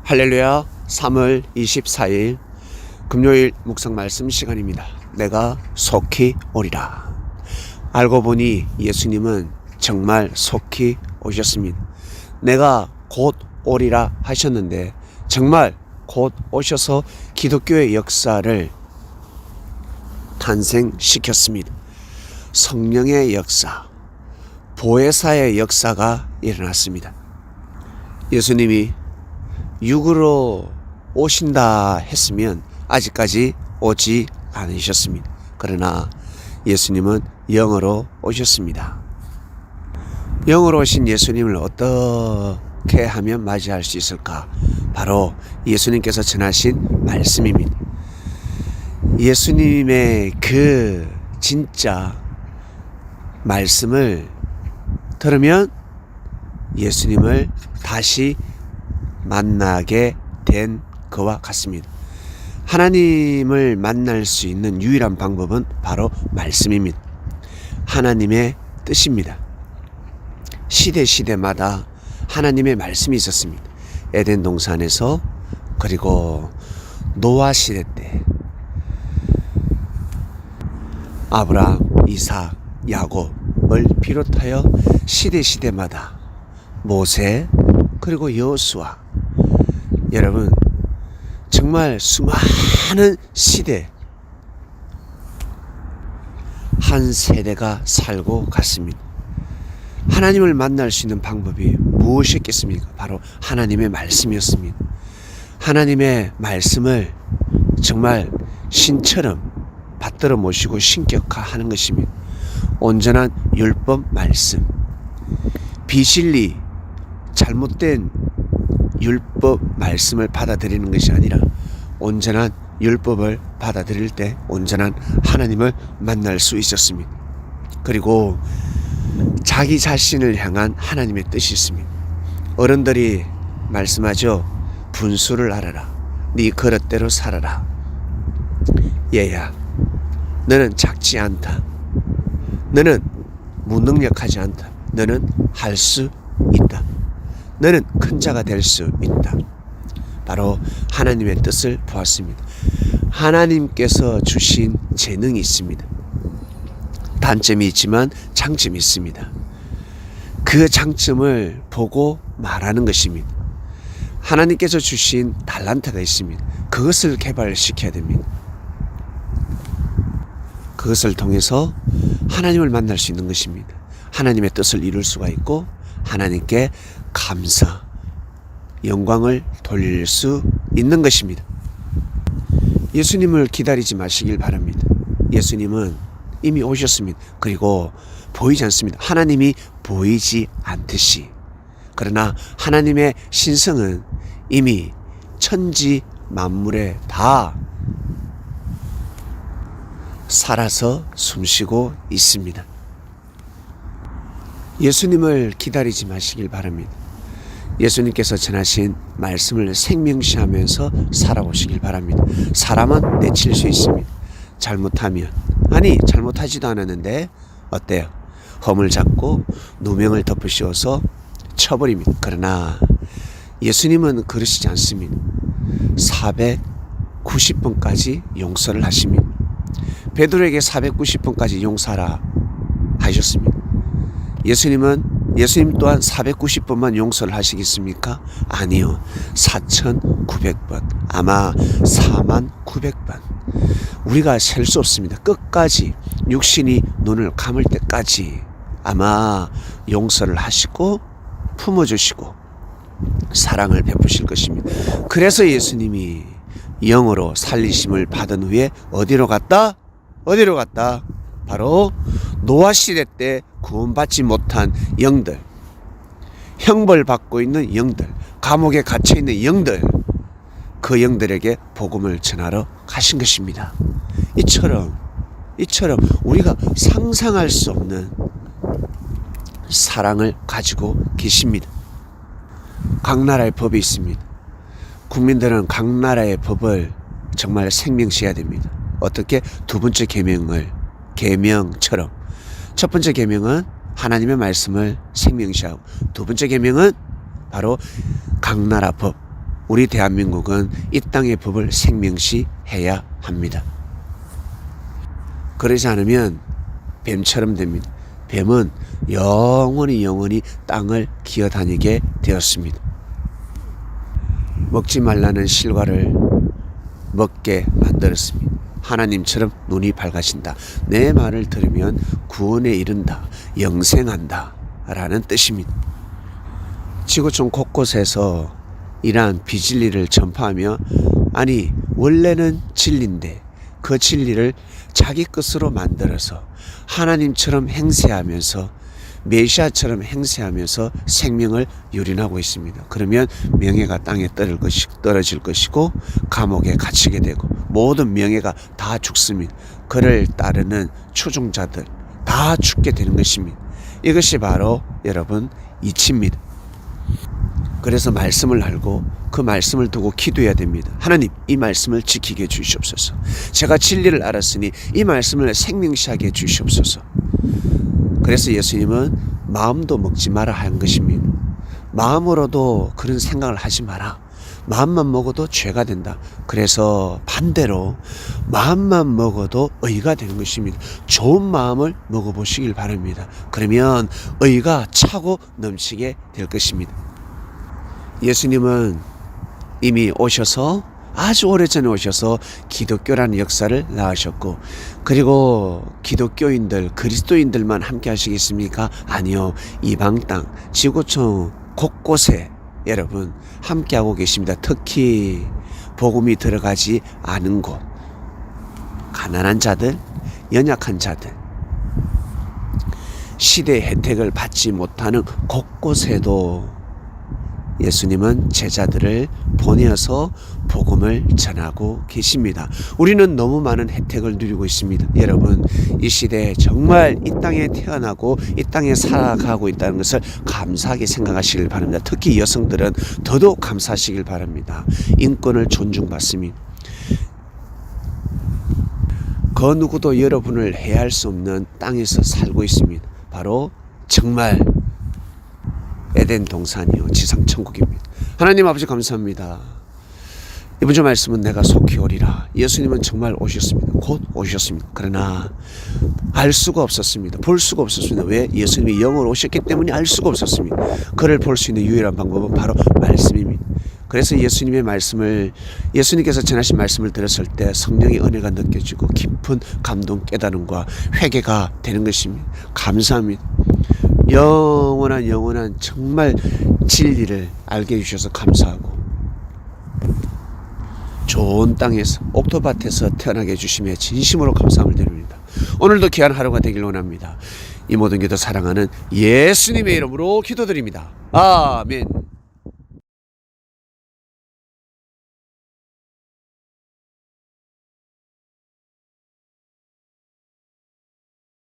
할렐루야. 3월 24일 금요일 묵상 말씀 시간입니다. 내가 속히 오리라. 알고 보니 예수님은 정말 속히 오셨습니다. 내가 곧 오리라 하셨는데 정말 곧 오셔서 기독교의 역사를 탄생시켰습니다. 성령의 역사, 보혜사의 역사가 일어났습니다. 예수님이 육으로 오신다 했으면 아직까지 오지 않으셨습니다. 그러나 예수님은 영으로 오셨습니다. 영으로 오신 예수님을 어떻게 하면 맞이할 수 있을까? 바로 예수님께서 전하신 말씀입니다. 예수님의 그 진짜 말씀을 들으면 예수님을 다시 만나게 된 것과 같습니다. 하나님을 만날 수 있는 유일한 방법은 바로 말씀입니다. 하나님의 뜻입니다. 시대마다 하나님의 말씀이 있었습니다. 에덴 동산에서, 그리고 노아 시대 때 아브라함, 이삭, 야곱을 비롯하여 시대마다 모세, 그리고 여호수아, 여러분 정말 수많은 시대, 한 세대가 살고 갔습니다. 하나님을 만날 수 있는 방법이 무엇이었겠습니까? 바로 하나님의 말씀이었습니다. 하나님의 말씀을 정말 신처럼 받들어 모시고 신격화하는 것입니다. 온전한 율법 말씀, 비실리 잘못된 율법 말씀을 받아들이는 것이 아니라 온전한 율법을 받아들일 때 온전한 하나님을 만날 수 있었습니다. 그리고 자기 자신을 향한 하나님의 뜻이 있습니다. 어른들이 말씀하죠. 분수를 알아라. 네 그릇대로 살아라. 얘야, 너는 작지 않다. 너는 무능력하지 않다. 너는 할 수 있다. 너는 큰 자가 될 수 있다. 바로 하나님의 뜻을 보았습니다. 하나님께서 주신 재능이 있습니다. 단점이 있지만 장점이 있습니다. 그 장점을 보고 말하는 것입니다. 하나님께서 주신 달란트가 있습니다. 그것을 개발시켜야 됩니다. 그것을 통해서 하나님을 만날 수 있는 것입니다. 하나님의 뜻을 이룰 수가 있고 하나님께 감사, 영광을 돌릴 수 있는 것입니다. 예수님을 기다리지 마시길 바랍니다. 예수님은 이미 오셨습니다. 그리고 보이지 않습니다. 하나님이 보이지 않듯이. 그러나 하나님의 신성은 이미 천지 만물에 다 살아서 숨쉬고 있습니다. 예수님을 기다리지 마시길 바랍니다. 예수님께서 전하신 말씀을 생명시하면서 살아오시길 바랍니다. 사람은 내칠 수 있습니다. 잘못하면, 아니 잘못하지도 않았는데 어때요? 험을 잡고 누명을 덮으시어서 쳐버립니다. 그러나 예수님은 그러시지 않습니다. 490번까지 용서를 하십니다. 베드로에게 490번까지 용서하라 하셨습니다. 예수님 또한 490번만 용서를 하시겠습니까? 아니요. 4,900번, 아마 49,000번. 우리가 셀 수 없습니다. 끝까지 육신이 눈을 감을 때까지 아마 용서를 하시고 품어주시고 사랑을 베푸실 것입니다. 그래서 예수님이 영으로 살리심을 받은 후에 어디로 갔다? 바로 노아 시대 때 구원받지 못한 영들, 형벌받고 있는 영들, 감옥에 갇혀 있는 영들, 그 영들에게 복음을 전하러 가신 것입니다. 이처럼 우리가 상상할 수 없는 사랑을 가지고 계십니다. 각 나라의 법이 있습니다. 국민들은 각 나라의 법을 정말 생명시해야 됩니다. 어떻게? 두 번째 계명처럼. 첫 번째 계명은 하나님의 말씀을 생명시하고, 두 번째 계명은 바로 각 나라 법, 우리 대한민국은 이 땅의 법을 생명시해야 합니다. 그러지 않으면 뱀처럼 됩니다. 뱀은 영원히 땅을 기어다니게 되었습니다. 먹지 말라는 실과를 먹게 만들었습니다. 하나님처럼 눈이 밝아진다. 내 말을 들으면 구원에 이른다. 영생한다. 라는 뜻입니다. 지구촌 곳곳에서 이러한 비진리를 전파하며 아니 원래는 진리인데 그 진리를 자기 것으로 만들어서 하나님처럼 행세하면서 메시아처럼 행세하면서 생명을 유린하고 있습니다. 그러면 명예가 땅에 떨어질 것이고 감옥에 갇히게 되고 모든 명예가 다 죽습니다. 그를 따르는 추종자들 다 죽게 되는 것입니다. 이것이 바로 여러분 이치입니다. 그래서 말씀을 알고 그 말씀을 두고 기도해야 됩니다. 하나님, 이 말씀을 지키게 해 주시옵소서. 제가 진리를 알았으니 이 말씀을 생명시하게 해 주시옵소서. 그래서 예수님은 마음도 먹지 마라 한 것입니다. 마음으로도 그런 생각을 하지 마라. 마음만 먹어도 죄가 된다. 그래서 반대로 마음만 먹어도 의가 되는 것입니다. 좋은 마음을 먹어보시길 바랍니다. 그러면 의가 차고 넘치게 될 것입니다. 예수님은 이미 오셔서 아주 오래전에 오셔서 기독교라는 역사를 낳으셨고 그리고 기독교인들 그리스도인들만 함께 하시겠습니까? 아니요. 이방 땅 지구촌 곳곳에 여러분 함께하고 계십니다. 특히 복음이 들어가지 않은 곳 가난한 자들 연약한 자들 시대의 혜택을 받지 못하는 곳곳에도 예수님은 제자들을 보내어서 복음을 전하고 계십니다. 우리는 너무 많은 혜택을 누리고 있습니다. 여러분 이 시대에 정말 이 땅에 태어나고 이 땅에 살아가고 있다는 것을 감사하게 생각하시길 바랍니다. 특히 여성들은 더더욱 감사하시길 바랍니다. 인권을 존중받습니다. 그 누구도 여러분을 해할 수 없는 땅에서 살고 있습니다. 바로 정말 에덴 동산이요 지상 천국입니다. 하나님 아버지 감사합니다. 이번 주 말씀은 내가 속히 오리라. 예수님은 정말 오셨습니다. 곧 오셨습니다. 그러나 알 수가 없었습니다. 볼 수가 없었습니다. 왜? 예수님이 영으로 오셨기 때문에 알 수가 없었습니다. 그를 볼 수 있는 유일한 방법은 바로 말씀입니다. 그래서 예수님의 말씀을 예수님께서 전하신 말씀을 들었을 때 성령의 은혜가 느껴지고 깊은 감동 깨달음과 회개가 되는 것입니다. 감사합니다. 영원한 정말 진리를 알게 해주셔서 감사하고 좋은 땅에서 옥토밭에서 태어나게 해주심에 진심으로 감사함을 드립니다. 오늘도 귀한 하루가 되길 원합니다. 이 모든 기도 사랑하는 예수님의 이름으로 기도드립니다. 아멘.